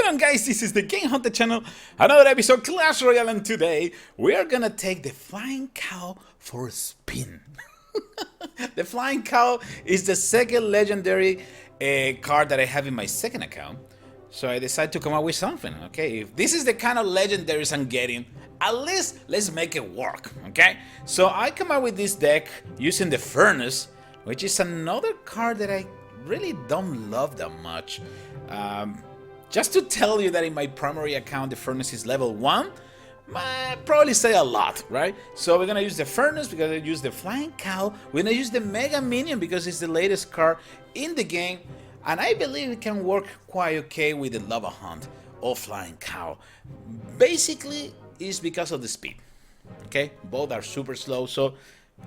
Welcome on, guys, this is the TheGameHuntah channel, another episode Clash Royale, and today we are gonna take the Flying Cow for a spin. The Flying Cow is the second legendary card that I have in my second account, so I decided to come up with something, okay? If this is the kind of legendaries I'm getting, at least let's make it work, okay? So I come up with this deck using the Furnace, which is another card that I really don't love that much. Just to tell you that in my primary account the Furnace is level 1, might probably say a lot, right? So we're gonna use the Furnace because I use the Flying Cow. We're gonna use the Mega Minion because it's the latest card in the game, and I believe it can work quite okay with the Lavahound or Flying Cow. Basically, it's because of the speed, okay? Both are super slow, so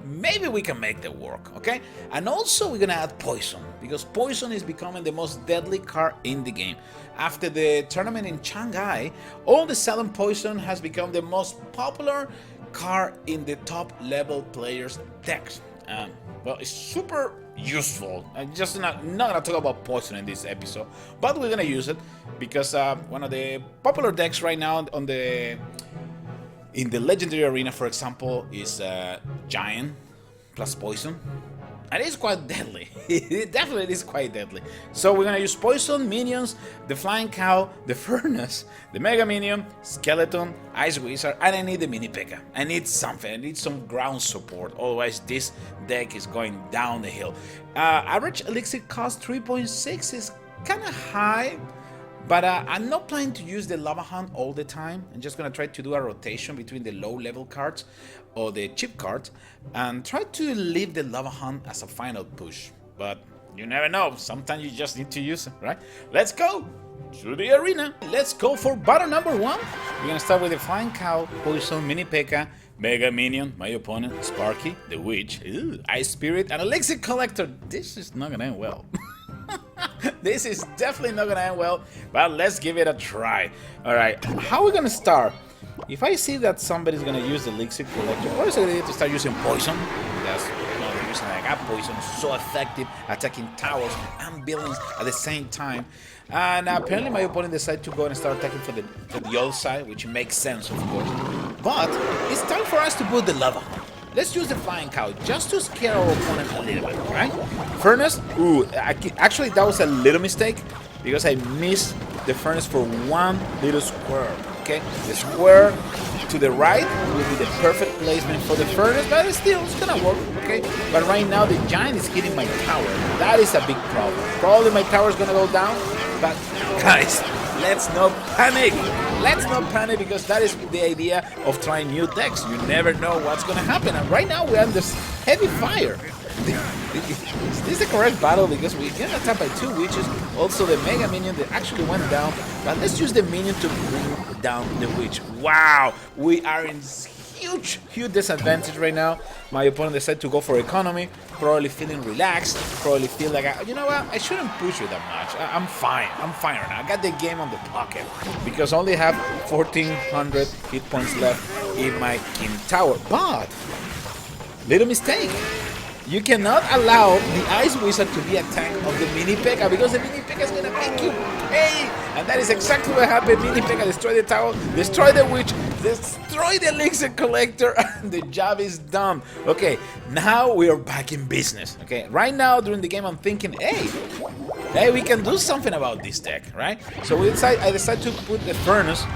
maybe we can make that work, okay? And also we're gonna add Poison, because Poison is becoming the most deadly card in the game. After the tournament in Shanghai, all the sudden Poison has become the most popular card in the top level players' decks. Well, it's super useful. I'm just not gonna talk about Poison in this episode, but we're gonna use it because one of the popular decks right now on in the legendary arena, for example, is Giant plus Poison, and it's quite deadly. It definitely is quite deadly. So we're gonna use Poison, Minions, the Flying Cow, the Furnace, the Mega Minion, Skeleton, Ice Wizard, and I need the Mini P.E.K.K.A. I need something. I need some ground support. Otherwise, this deck is going down the hill. Average elixir cost 3.6 is kind of high. But I'm not planning to use the Lavahound all the time. I'm just going to try to do a rotation between the low-level cards or the cheap cards and try to leave the Lavahound as a final push. But you never know. Sometimes you just need to use it, right? Let's go to the arena. Let's go for battle number 1. We're going to start with the Flying Cow, Poison, Mini P.E.K.K.A., Mega Minion, my opponent, Sparky, the Witch, Ice Spirit, and Elixir Collector. This is not going to end well. This is definitely not gonna end well, but let's give it a try. Alright, how are we gonna start? If I see that somebody's gonna use the Elixir Collector, what is a good idea to start using Poison? That's the reason I got Poison. It's so effective attacking towers and buildings at the same time. And apparently my opponent decided to go and start attacking for the other side, which makes sense, of course. But it's time for us to put the Lava. Let's use the Flying Cow just to scare our opponent a little bit, right? Furnace, actually that was a little mistake because I missed the Furnace for one little square, okay? The square to the right will be the perfect placement for the Furnace, but it's gonna work, okay? But right now the Giant is hitting my tower. That is a big problem. Probably my tower is gonna go down, but guys, let's not panic. Let's not panic because that is the idea of trying new decks. You never know what's going to happen. And right now we're under heavy fire. Is this the correct battle? Because we get attacked by 2 witches. Also the Mega Minion that actually went down. But let's use the Minion to bring down the witch. Wow, we are in huge disadvantage right now. My opponent decided to go for economy, probably feeling relaxed, probably feel like, you know what, I shouldn't push you that much. I'm fine right now. I got the game on the pocket because I only have 1400 hit points left in my King Tower. But, little mistake. You cannot allow the Ice Wizard to be a tank of the Mini P.E.K.K.A. because the Mini P.E.K.K.A. is going to make you pay. And that is exactly what happened. Mini P.E.K.K.A. destroy the tower, destroy the witch, destroy the Elixir Collector, and the job is done. Okay, now we are back in business. Okay, right now during the game I'm thinking, hey, we can do something about this deck, right? So I decided to put the Furnace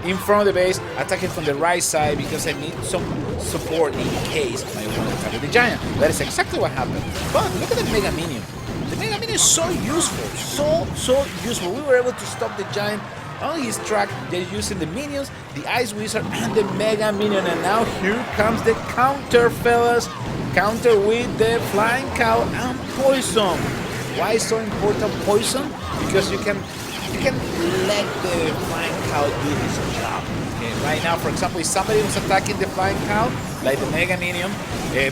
in front of the base, attacking from the right side because I need some support in case my opponent attacks the Giant. That is exactly what happened. But look at the Mega Minion. The Mega Minion is so useful, so useful. We were able to stop the Giant on his track. They're using the Minions, the Ice Wizard, and the Mega Minion. And now here comes the counter, fellas. Counter with the Flying Cow and Poison. Why is so important Poison? Because you can let the Flying Cow do his job. Okay, right now, for example, if somebody was attacking the Flying Cow, like the Mega Minion,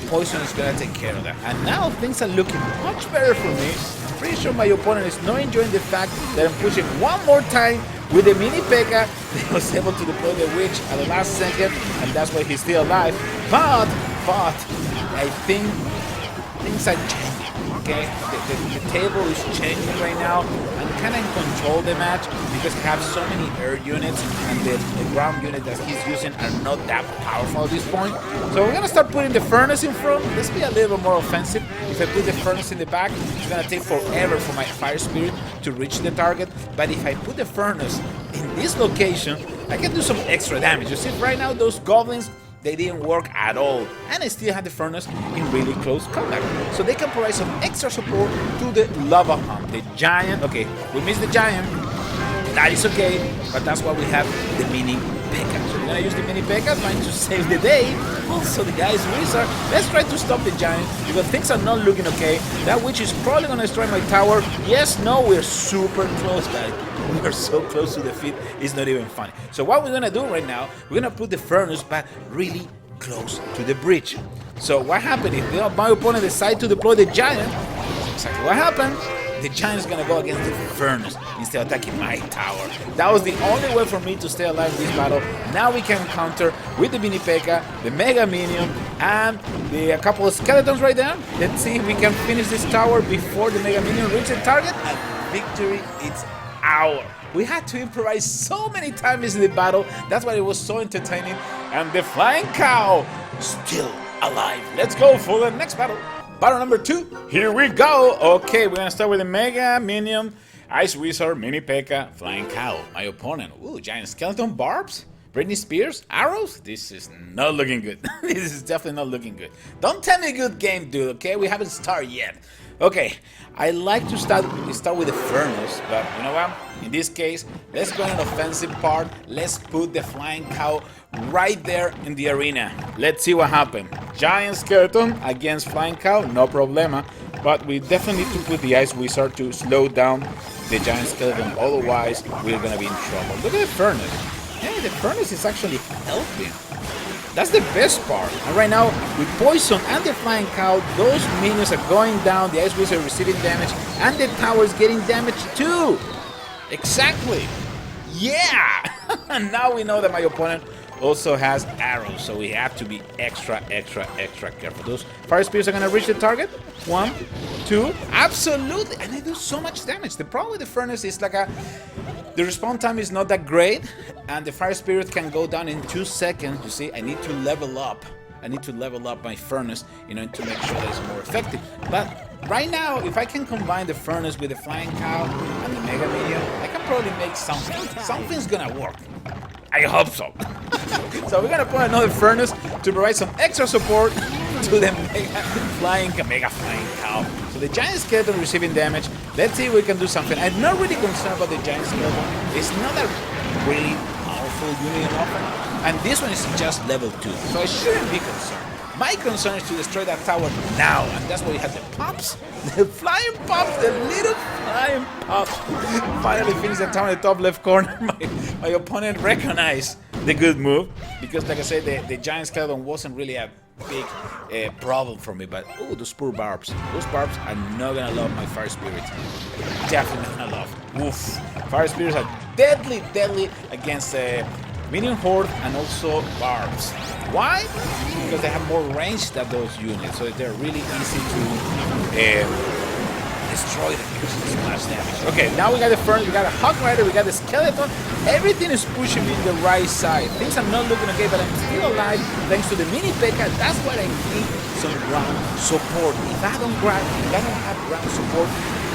Poison is gonna take care of that. And now things are looking much better for me. I'm pretty sure my opponent is not enjoying the fact that I'm pushing one more time with the Mini P.E.K.K.A. He was able to deploy the Witch at the last second, and that's why he's still alive. But I think things are changing. okay? The table is changing right now. I'm kind of in control the match because I have so many air units and the ground units that he's using are not that powerful at this point. So we're gonna start putting the furnace in front. Let's be a little bit more offensive. If I put the furnace in the back, it's gonna take forever for my fire spirit to reach the target. But if I put the furnace in this location, I can do some extra damage. You see, right now those goblins, they didn't work at all, and I still had the furnace in really close combat. So they can provide some extra support to the Lavahound, the giant. Okay, we missed the giant. That is okay, but that's why we have the mini P.E.K.K.A. So we're gonna use the mini P.E.K.K.A. trying to save the day. Also, the guy's wizard. Let's try to stop the giant because things are not looking okay. That witch is probably gonna destroy my tower. Yes, no, we're super close, guys. We are so close to defeat, it's not even funny. So what we're gonna do right now, we're gonna put the furnace back really close to the bridge. So what happened if my opponent decides to deploy the giant? That's exactly what happened. The giant is gonna go against the furnace instead of attacking my tower. That was the only way for me to stay alive in this battle. Now we can counter with the mini P.E.K.K.A., the mega minion, and a couple of skeletons right there. Let's see if we can finish this tower before the mega minion reaches the target. And victory, it's hour. We had to improvise so many times in the battle. That's why it was so entertaining. And the flying cow still alive. Let's go for the next battle. Battle number 2. Here we go. Okay, we're gonna start with the mega minion, ice wizard, mini P.E.K.K.A., flying cow. My opponent. Ooh, giant skeleton, barbs, Britney Spears, arrows. This is not looking good. This is definitely not looking good. Don't tell me good game, dude. Okay, we haven't started yet. Okay, I like to start with the furnace, but you know what? In this case, let's go in an offensive part. Let's put the flying cow right there in the arena. Let's see what happens. Giant skeleton against flying cow, no problema. But we definitely need to put the ice wizard to slow down the giant skeleton. Otherwise, we're gonna be in trouble. Look at the furnace. Hey, the furnace is actually helping. That's the best part. And right now, with poison and the flying cow, those minions are going down, the ice wizard is receiving damage, and the tower is getting damaged too. Exactly. Yeah! And now we know that my opponent also has arrows, so we have to be extra careful. Those fire spirits are gonna reach the target. 1, 2, absolutely, and they do so much damage. The problem with the furnace is the respawn time is not that great, and the fire spirit can go down in 2 seconds. You see, I need to level up. I need to level up my furnace, to make sure that it's more effective. But right now, if I can combine the furnace with the flying cow and the mega minion, I can probably make something. Something's gonna work. I hope so. So we're gonna put another furnace to provide some extra support to the mega flying cow. So the giant skeleton receiving damage. Let's see if we can do something. I'm not really concerned about the giant skeleton. It's not a really powerful unit enough. And this one is just level 2, so I shouldn't be concerned. My concern is to destroy that tower now, and that's why we have the pops, the flying pops, the little flying pops. Finally finished the tower in the top left corner. My opponent recognized the good move, because like I said, the giant skeleton wasn't really a big problem for me, but oh, those poor barbs. Those barbs are not gonna love my fire spirits. Definitely not gonna love. Oof. Fire spirits are deadly against minion horde and also barbs. Why? Because they have more range than those units, so they're really easy to destroy them because of splash damage. Okay, now we got the furnace, we got a hog rider, we got the skeleton. Everything is pushing me in the right side. Things are not looking okay, but I'm still alive thanks to the mini P.E.K.K.A. That's why I need some ground support. If I don't have ground support,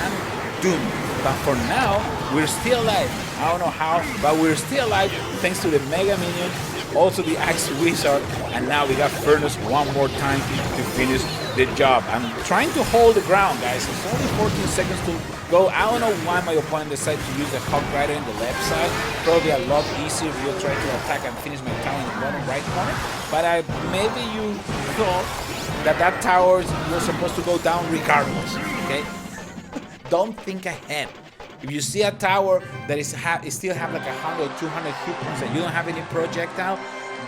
I'm doomed. But for now, we're still alive. I don't know how, but we're still alive thanks to the Mega Minion, also the Axe Wizard, and now we got Furnace one more time to finish the job. I'm trying to hold the ground, guys. It's only 14 seconds to go. I don't know why my opponent decided to use the Hog Rider in the left side. Probably a lot easier if you'll try to attack and finish my tower in the bottom right corner. But maybe you thought that tower was supposed to go down regardless, okay? Don't think ahead. If you see a tower that still have like 100 or 200 hit points and you don't have any projectile,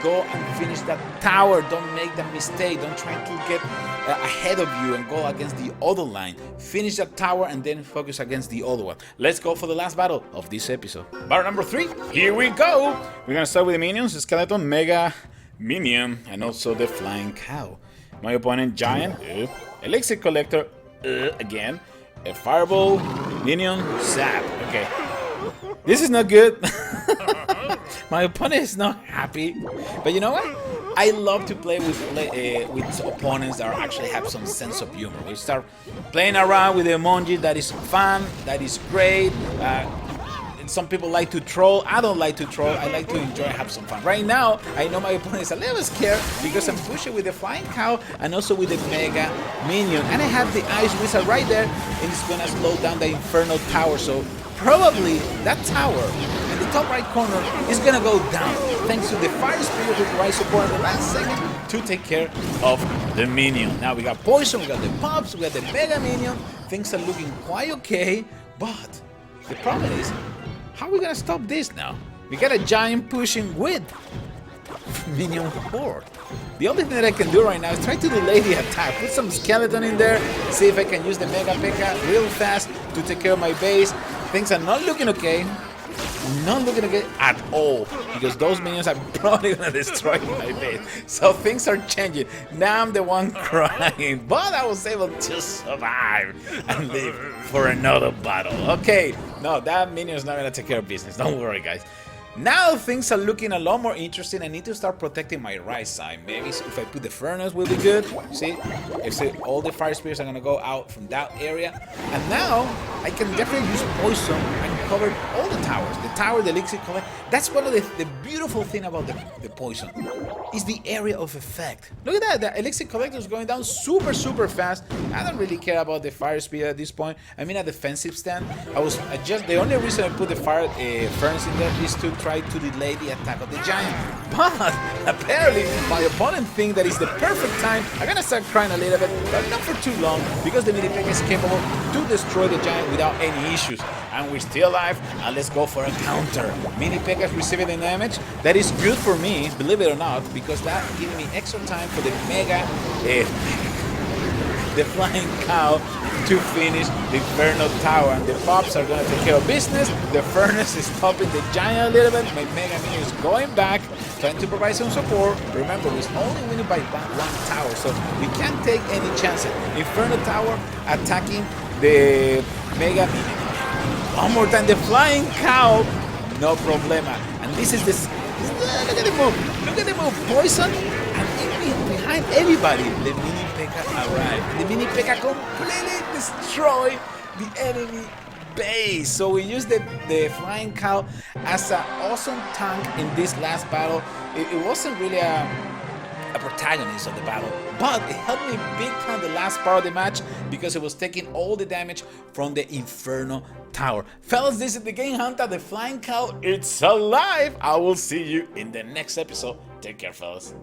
go and finish that tower. Don't make that mistake. Don't try to get ahead of you and go against the other line. Finish that tower and then focus against the other one. Let's go for the last battle of this episode. Battle number 3. Here we go. We're gonna start with the minions, the skeleton, mega minion, and also the flying cow. My opponent, giant, elixir collector, Again. A fireball, minion, zap. Okay. This is not good. My opponent is not happy. But you know what? I love to play with opponents that actually have some sense of humor. We start playing around with the emoji. That is fun. That is great. Some people like to troll. I don't like to troll. I like to enjoy and have some fun. Right now, I know my opponent is a little scared because I'm pushing with the flying cow and also with the mega minion. And I have the ice wizard right there, and it's gonna slow down the infernal tower. So probably that tower in the top right corner is gonna go down thanks to the fire spirit with right support in the last second to take care of the minion. Now we got poison, we got the pops, we got the mega minion. Things are looking quite okay, but the problem is, how are we gonna stop this now? We got a giant pushing with minion horde. The only thing that I can do right now is try to delay the attack. Put some skeleton in there, see if I can use the Mega P.E.K.K.A. real fast to take care of my base. Things are not looking okay. Not looking okay at all, because those minions are probably gonna destroy my base. So things are changing. Now I'm the one crying, but I was able to survive and live for another battle. Okay, no, that minion is not gonna take care of business. Don't worry, guys. Now things are looking a lot more interesting. I need to start protecting my right side. Maybe if I put the furnace will be good. See, all the fire spirits are gonna go out from that area. And now I can definitely use poison and cover all the towers. The tower, the elixir collect. That's one of the beautiful thing about the poison. Is the area of effect. Look at that, the elixir collector is going down super fast. I don't really care about the fire spirit at this point. I'm in a defensive stand. The only reason I put the fire furnace in there is to try to delay the attack of the giant. But apparently my opponent thinks that is the perfect time. I'm gonna start crying a little bit, but not for too long, because the mini P.E.K.K.A. is capable to destroy the giant without any issues. And we're still alive, and let's go for a counter. Mini P.E.K.K.A. is receiving the damage. That is good for me, believe it or not, because that gives me extra time for the the flying cow to finish the Inferno Tower. And the pops are going to take care of business. The furnace is stopping the giant a little bit. My mega minion is going back, trying to provide some support. Remember, we're only winning by one tower, so we can't take any chances. Inferno Tower attacking the mega minion. One more time, the flying cow, no problema. And this is this. Look at the move. Look at the move. Poison, and behind everybody, the mini P.E.K.K.A. arrived. The mini P.E.K.K.A. completely destroyed the enemy base. So we used the flying cow as an awesome tank in this last battle. It wasn't really a protagonist of the battle, but it helped me big time the last part of the match because it was taking all the damage from the Inferno Tower. Fellas, this is TheGameHuntah, the flying cow. It's alive. I will see you in the next episode. Take care, fellas.